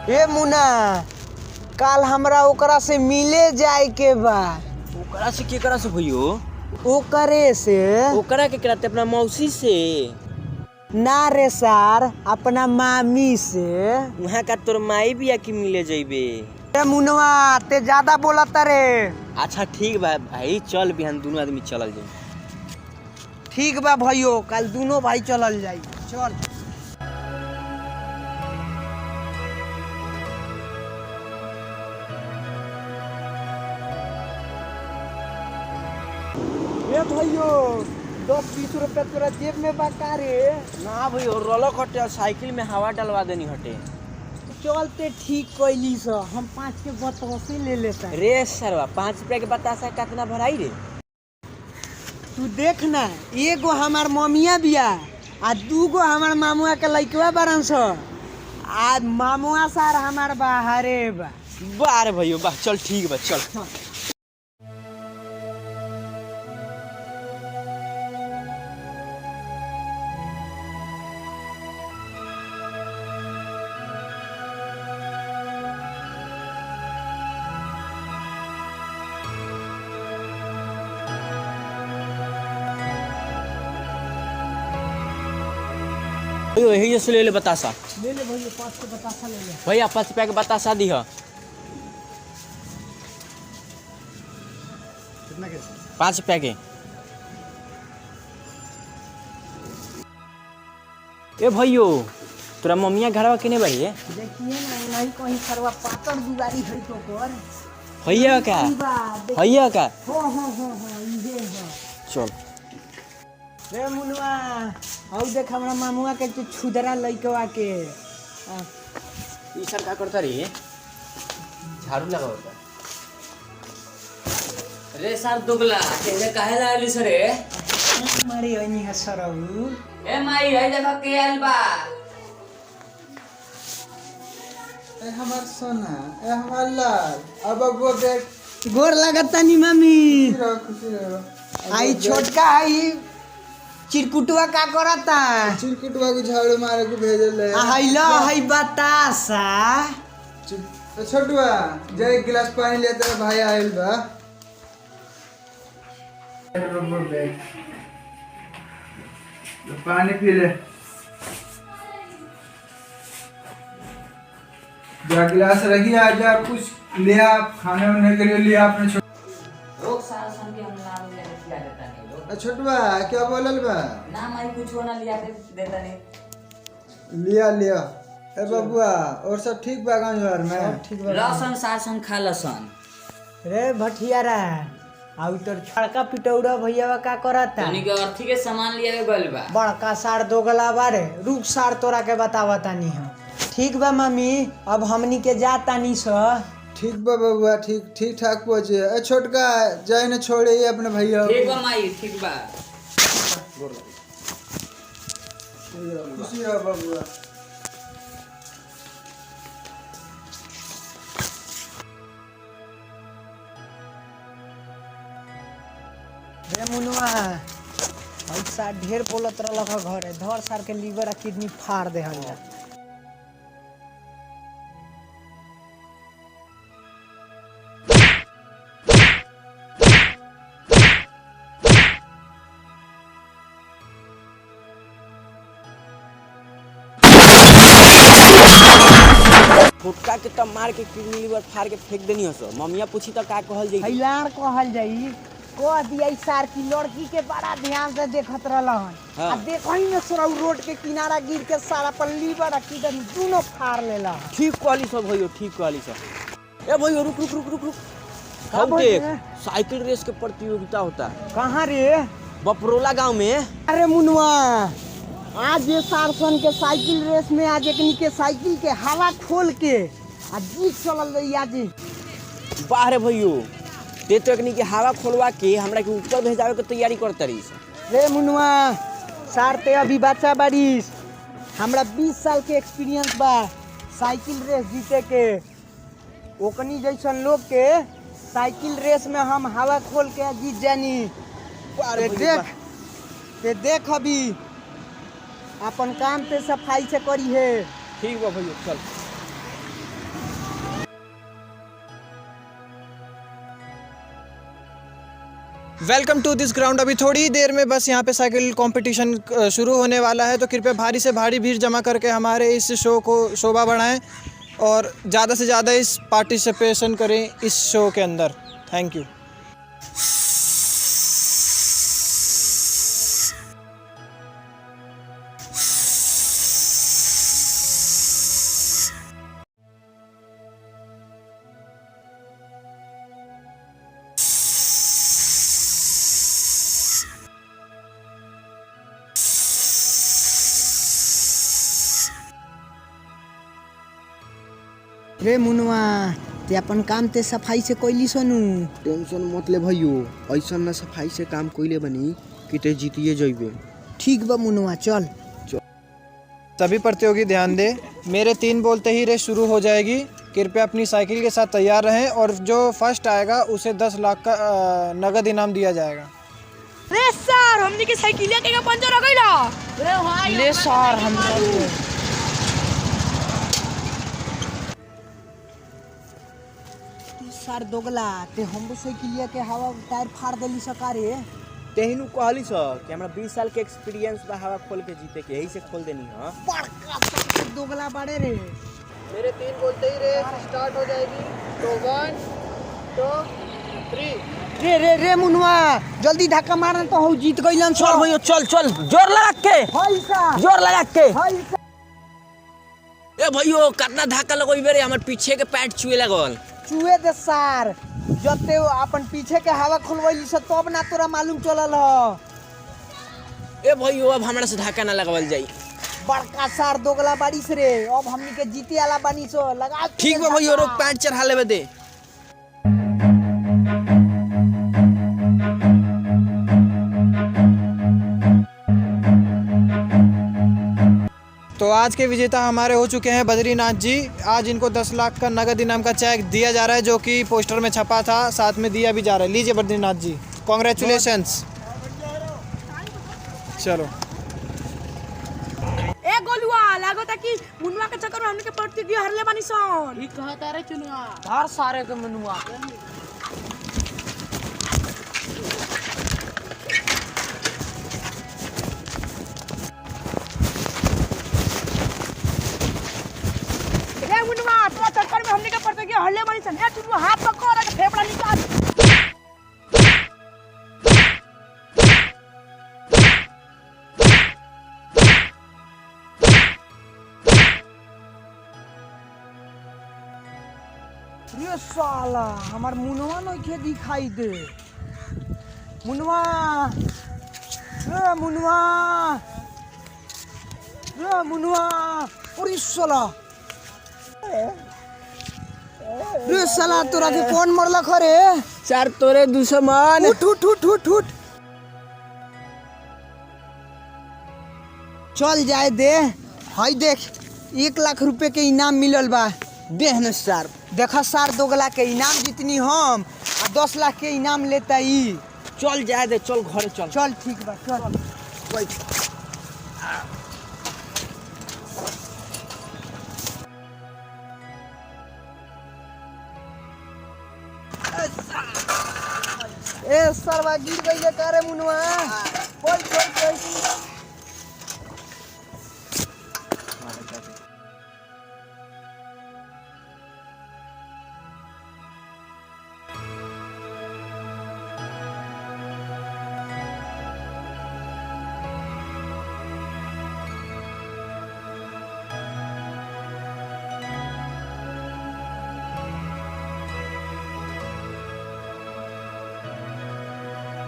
ए मुना, काल हमरा ओकरा से मिले जाए के बा। ओकरा से केकरा से भइयो? ओकरे से। ओकरा के कराते अपना मौसी से? ना रे सार, अपना मामी से। वहाँ का तोर माई बिया की मिले जइबे? ए मुनवा, ते ज्यादा बोलत रे। अच्छा ठीक बा भाई, चल बिहान दोनों आदमी चलल जाई। ठीक बा भाइयों, कल दोनों भाई चलल जाई। चल। ए भाइयों, 10-20 रुपया तोरा जेब में बाका रे? ना भइयो, रोलक हटे और साइकिल में हवा डलवा देनी हटे। चलते ठीक कैली सा, हम 5 के बतासे ले लेता। रे सरवा, 5 रुपया के बतासा कितना भराई रे? तू देख ना, एगो हमार ममिया बिया आ 2 गो हमार मामुआ के लइकवा बारन स। आ मामुआ सार हमार बाहरे बा। बारे भइयो बा, चल ठीक बा, चल। भइयो यही जैसे ले ले बतासा। ले ले भैया, 5 के बतासा ले ले। भैया 5 रुपया के बतासा दी। कितना के? 5 रुपया के। ए भइयो, तोरा मम्मिया घरवा केने बाड़ी है? देखिए ना, नहीं कहीं सरवा पातर दुआरी है तो कर। भैया का? भैया का? हो इहे है। चल। रे मुनवा, औ देख हमरा मामुआ के छुदरा लइकवा के। ई सर का करता रे? झाड़ू लगावता। रे सर दुगला, केने काहे लाली सरे? मारी ओनी है सरऊ। ए माई, है देखो के आइल बा। ए हमार सोना, ए हमार लाल, अब वो देख। गोर लगता नी मम्मी। खुशी रहो। आई छोटका आई चिरकुटवा का करता? चिरकुटवा को झाड़ू मारे को भेजल है। आइलो हई बतासा। तो छोटुआ, जा एक गिलास पानी ले, तेरा भाई आइल बा। पानी पी ले। जा गिलास रखी, आजा कुछ लिया खाने वाने के लिए, लिया अपने लोग सारा सन के हम नाम ले खिला देता नहीं लोग। छोटुआ क्या बोलल बा? ना माई कुछ होना लिया के देता नहीं। लिया ए बबुआ, और सब ठीक बा गांव घर में? ठीक बा। लसन सासन खा लसन। रे भटियारा, आउ तोर छड़का पिटौड़ा भैया का करता? तनी के अर्थी के सामान लिया के गइल बा। बड़का सार दोगला बारे, रुक सार तोरा के बतावतानी हम। ठीक बा मम्मी, अब हमनी के जातानी स। ठीक बा बबुआ, ठीक ठाक पहुँचे। ए छोटका, जाए न छोड़े अपने भैया। ठीक बा माई, ठीक बा। खुशी रहो बबुआ। रे मुनवा, ऐसा ढेर बोलत रहलक घरे, धर सार के लीवर आ किडनी फाड़ दे हल्ला। फुटका के तब मार के किडनी लीवर फाड़ के फेंक देनी हसो। मम्मिया पूछी तो का कहल जाई? हैलार कहल जाई। कह दिया सार की लड़की के बड़ा ध्यान से देखत रहलन। हाँ। आ देखही न सरौ रोड के किनारा गिर के सारा पर लीवर आ किडनी दोनों फाड़ लेला। ठीक कहली सब भइयो, ठीक कहली सब। ए भइयो रुक रुक रुक रुक रुक। का हम बोल देख, रहे? साइकिल रेस के प्रतियोगिता होता है कहाँ रे? बपरोला गांव में। अरे मुनवा, आज ये सारसन के साइकिल रेस में आज एकनी के साइकिल के हवा खोल के आ जीत चलल रही आज। बाहरे भइयो, ते तो एकनी के हवा खोलवा के हमरा के ऊपर भेजावे के तैयारी करत रही। रे मुनवा, सार ते अभी बच्चा बारिश, हमरा 20 साल के एक्सपीरियंस बा साइकिल रेस जीते के। ओकनी जैसन लोग के साइकिल रेस में हम हवा खोल के जीत जानी। देख अभी अपन काम पे सफाई से करी है। ठीक बा भैया, चल। Welcome to this ground. अभी थोड़ी देर में बस यहाँ पे साइकिल कंपटीशन शुरू होने वाला है, तो कृपया भारी से भारी भीड़ जमा करके हमारे इस शो को शोभा बढ़ाएं और ज़्यादा से ज़्यादा इस पार्टिसिपेशन करें इस शो के अंदर। Thank you. रे मुनवा ते अपन काम ते सफाई से कोइली सोनू। टेंशन मत ले भैयो, ऐसा ना सफाई से काम कोइले बनी कि ते जीतिए जइबे। ठीक बा मुनवा, चल। सभी प्रतियोगी ध्यान दे, मेरे 3 बोलते ही रेस शुरू हो जाएगी। कृपया अपनी साइकिल के साथ तैयार रहें और जो फर्स्ट आएगा उसे 10 लाख का नगद इनाम दिया जाएगा। रे सर, हमनी के साइकिलिया के पंचर हो गइला। रे भाई ले सर, हम सर दोगला ते हमरो साइकिलिया के हवा टायर फाड़ देली सकारे। तेहिनु कहली स कि हमरा 20 साल के एक्सपीरियंस बा हवा खोल के जीते के, यही से खोल देनी हां। बड़का दोगला बाड़े रे। मेरे 3 बोलते ही रेस स्टार्ट हो जाएगी। तो 1 2 3। रे रे रे मुनवा, जल्दी धक्का मारना तो हम जीत गइलन। चल भैयो, चल चल, जोर लगा के, हाय सा, जोर लगा के। हाय सा। ए भैयो, कितना धक्का लगोइबे रे, हमर पीछे के पैंट छुए लागल। चुए दे सार, जते अपन पीछे के हवा खोलवैली से तब ना तोरा मालूम चलल ह। ए भैयो, अब हमरा से धक्का ना लगावल जाई। बड़का सार दोगला बारिश रे, अब हमनी के जीते वाला बानी सो लगा। ठीक बा भैयो, रोक, पैंट चढ़ा लेबे दे। तो आज के विजेता हमारे हो चुके हैं बद्रीनाथ जी। आज इनको 10 लाख का नगद इनाम का चेक दिया जा रहा है, जो कि पोस्टर में छपा था, साथ में दिया भी जा रहा है। लीजिए बद्रीनाथ जी, कॉन्ग्रेचुलेशंस। चलो। ए गोलुआ, लागता कि मुनवा के चक्कर में हमनी के प्रतियोगी हारले बानी सन। ई कहता रे चुनुआ, हर सारे के मुनवा। चक्कर में हमने के प्रतियोगी हल्ले बानी सन। ए चुनुआ, हाथ पकड़ के फेफड़ा निकाल। रे साला, हमार मुनवा नइखे दिखाई दे। मुनवा, रे मुनवा, रे मुनवा, अरे साला, रे साला तोरा के कौन मरला खरे? चार तोरे दुश्मन। उठ उठ उठ उठ उठ, चल जाए दे। हाय देख, 1 लाख रुपए के इनाम मिलल बा। देह न सार, देखा सार दोगला के इनाम जितनी हम आ 10 लाख के इनाम लेता ई। चल जाए दे, चल घरे चल। चल ठीक बा, चल। ए सरवा गिर गई करे मुनवा।